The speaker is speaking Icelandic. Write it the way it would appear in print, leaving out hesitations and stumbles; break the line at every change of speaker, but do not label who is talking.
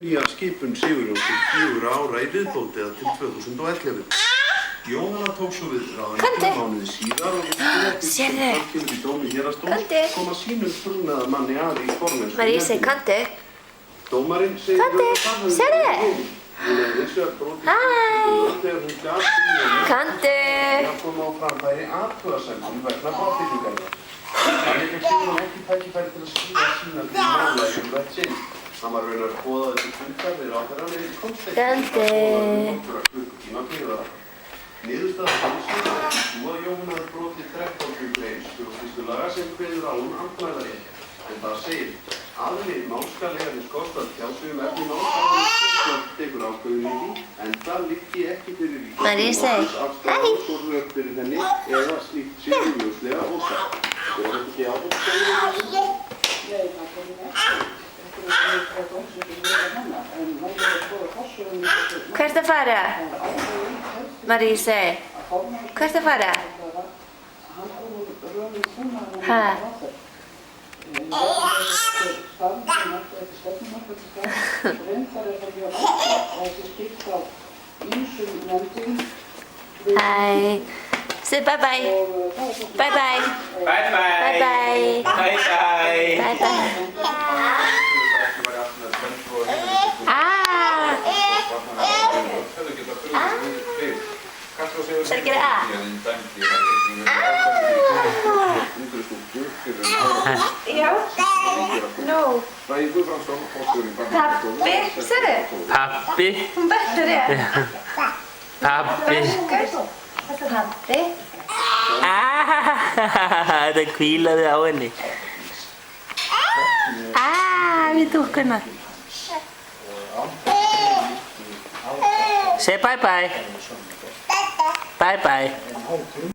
Nýja skipun Sigurjóns til 4 ára í viðbót eða til 2011. Jóhanna tók svo við ráðuneytinu mánuði síðar og kemur í dómi héraðsdóms koma sínum trúnaðarmanni að í formennsku.
Marísa, kanti.
Dómarinn segir
Kanti, sérðu?
Hún er hins vegar brotið þegar hún gaf síðan
Kanti.
að koma á framfæri athugasemdum vegna brottvikningarinnar. Þannig fekk Sigurjón ekki tækifæri til að skýra sína til mála í hvert sinn. Hann var raunar boðaður til fundar við ráðherrann en komst ekki nokkra klukkutíma fyrirvara. Niðurstaða dómsins er sú að Jóhann hafði brotið 13. grein stjórnsýslulaga sem kveður á andmælarétt. En það segir aðili málskalegjarins kost að tjá sig efni máls stjórnvald tekur ákvörðun í því en það liggi ekki fyrir
Marísa,
afstæða fyrir henni eða slíkt sé augljóslega ósatt. Er þetta ekki ábúrskæðið?
Hvert að fara? Marísa, hvert að fara? Hæ? Hæ. Say bye bye. Bye bye.
Bye bye.
Bye bye.
Bye bye.
Bye bye. Skal du gera Já. Nú. Pappi, sérðu?
Pappi.
Hún bettur ég.
Pappi.
Pappi.
Það hvílaði á henni. Við dúkkuna. Say bye bye. Bye bye.